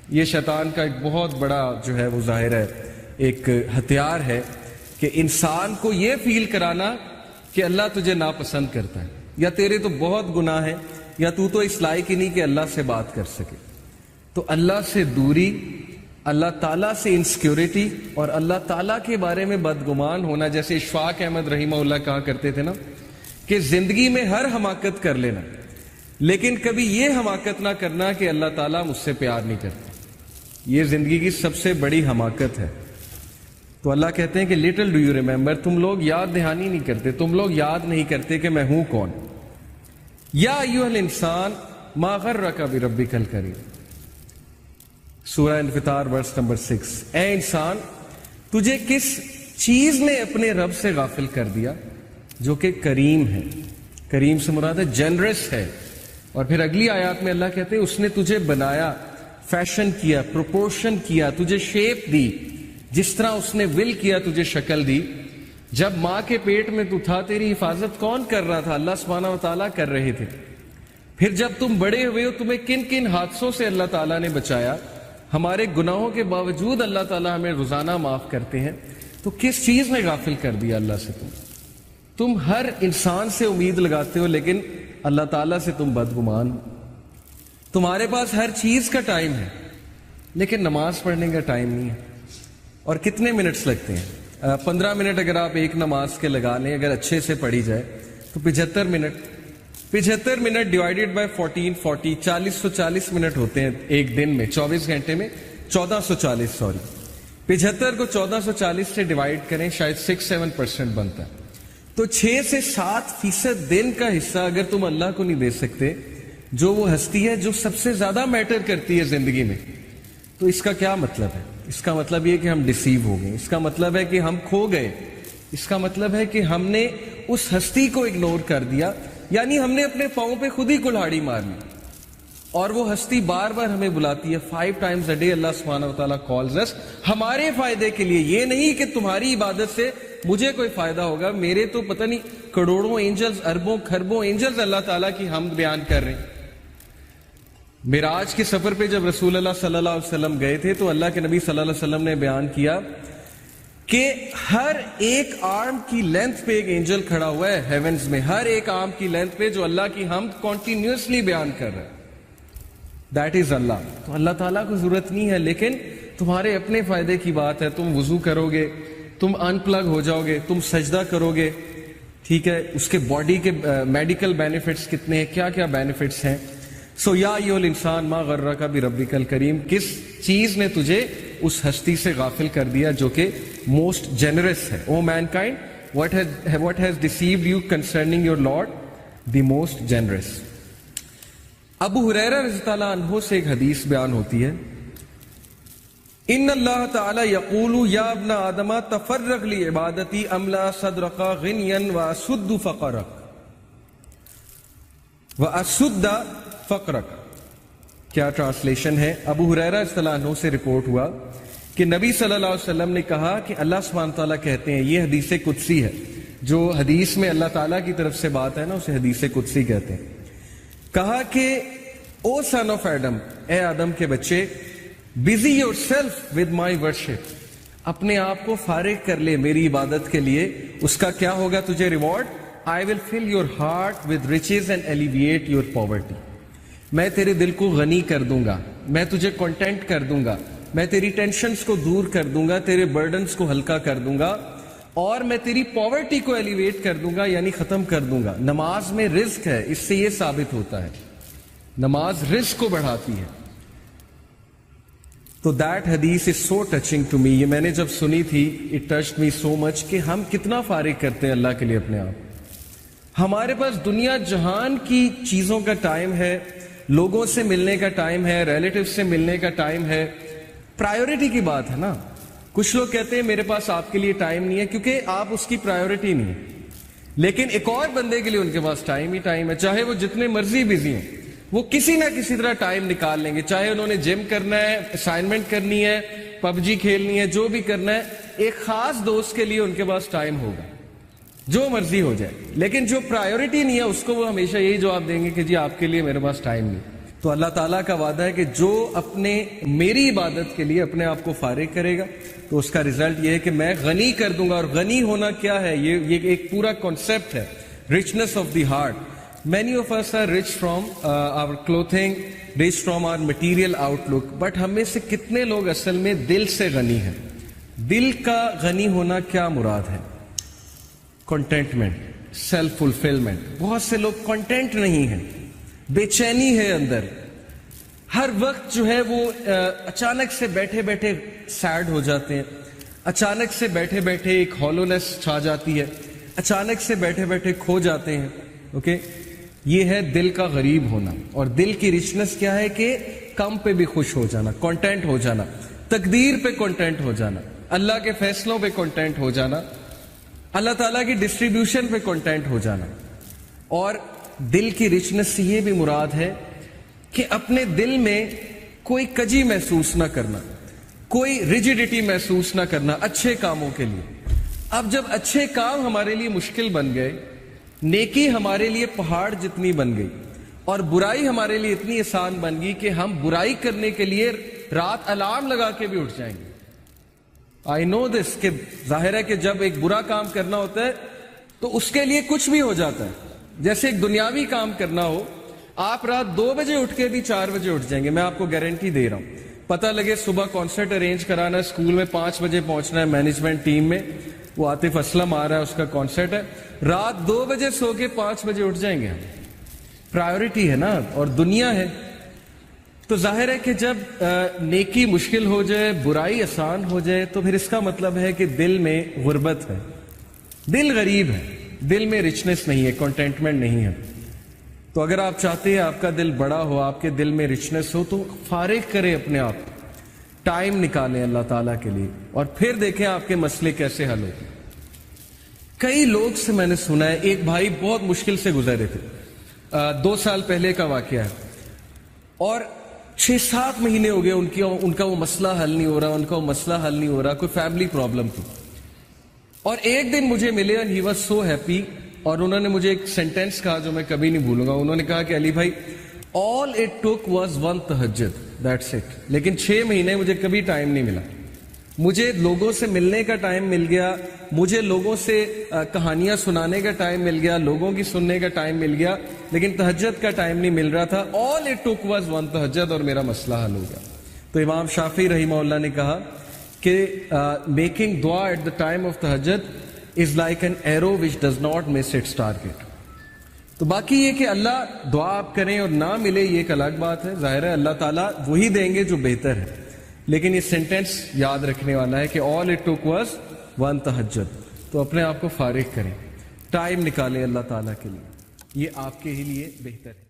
یہ شیطان کا ایک بہت بڑا جو ہے وہ ظاہر ہے ایک ہتھیار ہے کہ انسان کو یہ فیل کرانا کہ اللہ تجھے ناپسند کرتا ہے، یا تیرے تو بہت گناہ ہیں، یا تو اس لائق ہی نہیں کہ اللہ سے بات کر سکے۔ تو اللہ سے دوری، اللہ تعالیٰ سے انسیکیورٹی اور اللہ تعالیٰ کے بارے میں بدگمان ہونا، جیسے اشفاق احمد رحمہ اللہ کہا کرتے تھے نا کہ زندگی میں ہر حماقت کر لینا لیکن کبھی یہ حماقت نہ کرنا کہ اللہ تعالیٰ مجھ سے پیار نہیں کرتا، یہ زندگی کی سب سے بڑی حماقت ہے۔ تو اللہ کہتے ہیں کہ لٹل ڈو یو ریمبر، تم لوگ یاد دہانی نہیں کرتے، تم لوگ یاد نہیں کرتے کہ میں ہوں کون۔ یا ایھا الانسان ما غرک بربک الکریم، سورہ انفطار ورس نمبر 6۔ اے انسان، تجھے کس چیز نے اپنے رب سے غافل کر دیا جو کہ کریم ہے؟ کریم سے مراد ہے جنرس ہے۔ اور پھر اگلی آیات میں اللہ کہتے ہیں اس نے تجھے بنایا، فیشن کیا، پروپورشن کیا، تجھے شیپ دی، جس طرح اس نے ول کیا تجھے شکل دی۔ جب ماں کے پیٹ میں تو تھا تیری حفاظت کون کر رہا تھا؟ اللہ سبحانہ و تعالیٰ کر رہے تھے۔ پھر جب تم بڑے ہوئے ہو تمہیں کن کن حادثوں سے اللہ تعالیٰ نے بچایا، ہمارے گناہوں کے باوجود اللہ تعالیٰ ہمیں روزانہ معاف کرتے ہیں۔ تو کس چیز نے غافل کر دیا اللہ سے؟ تم ہر انسان سے امید لگاتے ہو لیکن اللہ تعالیٰ سے تم بدگمان ہو۔ تمہارے پاس ہر چیز کا ٹائم ہے لیکن نماز پڑھنے کا ٹائم نہیں ہے۔ اور کتنے منٹس لگتے ہیں؟ 15 منٹ اگر آپ ایک نماز کے لگا لیں، اگر اچھے سے پڑھی جائے تو 75 minute, 75 minute divided by 14، 440 minute ہوتے ہیں ایک دن میں، 24 گھنٹے میں 1440 75 کو 1440 سے ڈیوائیڈ کریں، شاید 6-7% بنتا ہے۔ تو 6 سے 7% دن کا حصہ اگر تم اللہ کو نہیں دے سکتے، جو وہ ہستی ہے جو سب سے زیادہ میٹر کرتی ہے زندگی میں، تو اس کا کیا مطلب ہے؟ اس کا مطلب یہ کہ ہم ڈیسیو ہو گئے، اس کا مطلب ہے کہ ہم کھو گئے، اس کا مطلب ہے کہ ہم نے اس ہستی کو اگنور کر دیا، یعنی ہم نے اپنے پاؤں پہ خود ہی کلہاڑی مار لی۔ اور وہ ہستی بار بار ہمیں بلاتی ہے، 5 times a day اللہ سبحانہ وتعالیٰ calls us، ہمارے فائدے کے لیے۔ یہ نہیں کہ تمہاری عبادت سے مجھے کوئی فائدہ ہوگا، میرے تو پتہ نہیں کروڑوں اینجلز، اربوں کھربوں اینجلز اللہ تعالیٰ کی حمد بیان کر رہے ہیں۔ معراج کے سفر پہ جب رسول اللہ صلی اللہ علیہ وسلم گئے تھے تو اللہ کے نبی صلی اللہ علیہ وسلم نے بیان کیا کہ ہر ایک آرم کی لینتھ پہ ایک اینجل کھڑا ہوا ہے ہیونز میں، ہر ایک آرم کی لینتھ پہ، جو اللہ کی حمد کنٹینیوسلی بیان کر رہا ہے۔ دیٹ از اللہ۔ تو اللہ تعالیٰ کو ضرورت نہیں ہے، لیکن تمہارے اپنے فائدے کی بات ہے۔ تم وضو کرو گے، تم ان پلگ ہو جاؤ گے، تم سجدہ کرو گے، ٹھیک ہے، اس کے باڈی کے میڈیکل بینیفٹس کتنے ہیں، کیا کیا بینیفٹس ہیں۔ سو یا ایھا الانسان ما غرک بربک الکریم، کس چیز نے تجھے اس ہستی سے غافل کر دیا جو کہ موسٹ جنرس ہے۔ او main kind what has deceived you concerning your Lord, the most generous۔ ابو ہریرہ رضی اللہ عنہ سے ایک حدیث بیان ہوتی ہے، ان اللہ تعالی یقول یا ابن آدم تفرغ لعبادتی املا صدرک غنیا واسد فقرک واسد فقرک۔ کیا ٹرانسلیشن ہے؟ ابو ہریرہ رضی اللہ عنہ سے رپورٹ ہوا کہ نبی صلی اللہ علیہ وسلم نے کہا کہ اللہ سبحانہ تعالیٰ کہتے ہیں، یہ حدیث قدسی ہے، جو حدیث میں اللہ تعالیٰ کی طرف سے بات ہے نا اسے حدیث قدسی کہتے ہیں۔ کہا کہ او سن آف ایڈم، اے آدم کے بچے، busy your self with my worship, اپنے آپ کو فارغ کر لے میری عبادت کے لیے۔ اس کا کیا ہوگا تجھے reward? I will fill your heart with riches and elevate your poverty, میں تیرے دل کو غنی کر دوں گا، میں تجھے کنٹینٹ کر دوں گا، میں تیری ٹینشنز کو دور کر دوں گا، تیرے برڈنز کو ہلکا کر دوں گا، اور میں تیری پاورٹی کو ایلیویٹ کر دوں گا، یعنی ختم کر دوں گا۔ نماز میں رزق ہے، اس سے یہ ثابت ہوتا ہے نماز رزق کو بڑھاتی ہے۔ تو دیٹ حدیث از سو ٹچنگ ٹو می، یہ میں نے جب سنی تھی اٹ ٹچڈ می سو مچ کہ ہم کتنا فارغ کرتے ہیں اللہ کے لیے اپنے آپ۔ ہمارے پاس دنیا جہان کی چیزوں کا ٹائم ہے، لوگوں سے ملنے کا ٹائم ہے، ریلیٹیو سے ملنے کا ٹائم ہے، پرائیورٹی کی بات ہے نا۔ کچھ لوگ کہتے ہیں میرے پاس آپ کے لیے ٹائم نہیں ہے کیونکہ آپ اس کی پرائیورٹی نہیں ہے، لیکن ایک اور بندے کے لیے ان کے پاس ٹائم ہی ٹائم ہے، چاہے وہ جتنے مرضی بزی ہیں، وہ کسی نہ کسی طرح ٹائم نکال لیں گے، چاہے انہوں نے جم کرنا ہے، اسائنمنٹ کرنی ہے، پب جی کھیلنی ہے، جو بھی کرنا ہے، ایک خاص دوست کے لیے ان کے پاس ٹائم ہوگا، جو مرضی ہو جائے۔ لیکن جو پرائیورٹی نہیں ہے اس کو وہ ہمیشہ یہی جواب دیں گے کہ جی آپ کے لیے میرے پاس ٹائم نہیں۔ تو اللہ تعالیٰ کا وعدہ ہے کہ جو اپنے میری عبادت کے لیے اپنے آپ کو فارغ کرے گا تو اس کا رزلٹ یہ ہے کہ میں غنی کر دوں گا. اور غنی ہونا کیا ہے؟ یہ ایک پورا کانسیپٹ ہے, richness of the heart. Many of us are rich from our clothing, rich from our material outlook, but ہم میں سے کتنے لوگ اصل میں دل سے غنی ہیں؟ دل کا غنی ہونا کیا مراد ہے؟ Contentment, self fulfilment. بہت سے لوگ کنٹینٹ نہیں ہیں, بے چینی ہے اندر. ہر وقت جو ہے وہ اچانک سے بیٹھے بیٹھے سیڈ ہو جاتے ہیں, اچانک سے بیٹھے بیٹھے ایک ہالونیس چھا جاتی ہے, اچانک سے بیٹھے بیٹھے کھو جاتے ہیں. اوکے, یہ ہے دل کا غریب ہونا. اور دل کی رچنس کیا ہے کہ کم پہ بھی خوش ہو جانا, کانٹینٹ ہو جانا, تقدیر پہ کانٹینٹ ہو جانا, اللہ کے فیصلوں پہ کانٹینٹ ہو جانا, اللہ تعالیٰ کی ڈسٹریبیوشن پہ کانٹینٹ ہو جانا. اور دل کی رچنس سے یہ بھی مراد ہے کہ اپنے دل میں کوئی کجی محسوس نہ کرنا, کوئی ریجیڈیٹی محسوس نہ کرنا اچھے کاموں کے لیے. اب جب اچھے کام ہمارے لیے مشکل بن گئے, نیکی ہمارے لیے پہاڑ جتنی بن گئی, اور برائی ہمارے لیے اتنی آسان بن گئی کہ ہم برائی کرنے کے لیے رات الارم لگا کے بھی اٹھ جائیں گے. آئی نو دس, کہ ظاہر ہے کہ جب ایک برا کام کرنا ہوتا ہے تو اس کے لیے کچھ بھی ہو جاتا ہے. جیسے ایک دنیاوی کام کرنا ہو, آپ رات 2 بجے اٹھ کے بھی 4 بجے اٹھ جائیں گے, میں آپ کو گارنٹی دے رہا ہوں. پتہ لگے صبح کانسرٹ ارینج کرانا ہے, اسکول میں 5 بجے پہنچنا ہے, مینجمنٹ ٹیم میں وہ عاطف اسلم آ رہا ہے, اس کا کانسرٹ ہے, رات 2 بجے سو کے 5 بجے اٹھ جائیں گے. پرائیورٹی ہے نا, اور دنیا ہے. تو ظاہر ہے کہ جب نیکی مشکل ہو جائے, برائی آسان ہو جائے, تو پھر اس کا مطلب ہے کہ دل میں غربت ہے, دل غریب ہے, دل میں رچنس نہیں ہے, کنٹینٹمنٹ نہیں ہے. تو اگر آپ چاہتے ہیں آپ کا دل بڑا ہو, آپ کے دل میں رچنس ہو, تو فارغ کریں اپنے آپ, ٹائم نکالیں اللہ تعالیٰ کے لیے, اور پھر دیکھیں آپ کے مسئلے کیسے حل ہوتے ہیں. کئی لوگ سے میں نے سنا ہے, ایک بھائی بہت مشکل سے گزرے تھے, 2 سال پہلے کا واقعہ ہے, اور 6-7 مہینے ہو گئے ان کا وہ مسئلہ حل نہیں ہو رہا, ان کا وہ مسئلہ حل نہیں ہو رہا, کوئی فیملی پرابلم تھی. اور ایک دن مجھے ملے, and he was so happy, اور انہوں نے مجھے ایک سینٹینس کہا جو میں کبھی نہیں بھولوں گا. انہوں نے کہا کہ علی بھائی, all it took was one tahajjud, that's it. لیکن 6 مہینے مجھے کبھی ٹائم نہیں ملا. مجھے لوگوں سے ملنے کا ٹائم مل گیا, مجھے لوگوں سے کہانیاں سنانے کا ٹائم مل گیا, لوگوں کی سننے کا ٹائم مل گیا, لیکن تہجد کا ٹائم نہیں مل رہا تھا. all it took was one tahajjud, اور میرا مسئلہ حل ہو گیا. تو امام شافعی رحمہ اللہ نے کہا کہ میکنگ دعا ایٹ دا ٹائم آف تہجد is like an arrow which does not miss its target. تو باقی یہ کہ اللہ دعا آپ کریں اور نہ ملے, یہ ایک الگ بات ہے. ظاہر ہے اللہ تعالیٰ وہی دیں گے جو بہتر ہے, لیکن یہ سینٹینس یاد رکھنے والا ہے کہ all it took was one tahajjud. تو اپنے آپ کو فارغ کریں, ٹائم نکالیں اللہ تعالیٰ کے لیے, یہ آپ کے ہی لیے بہتر ہے.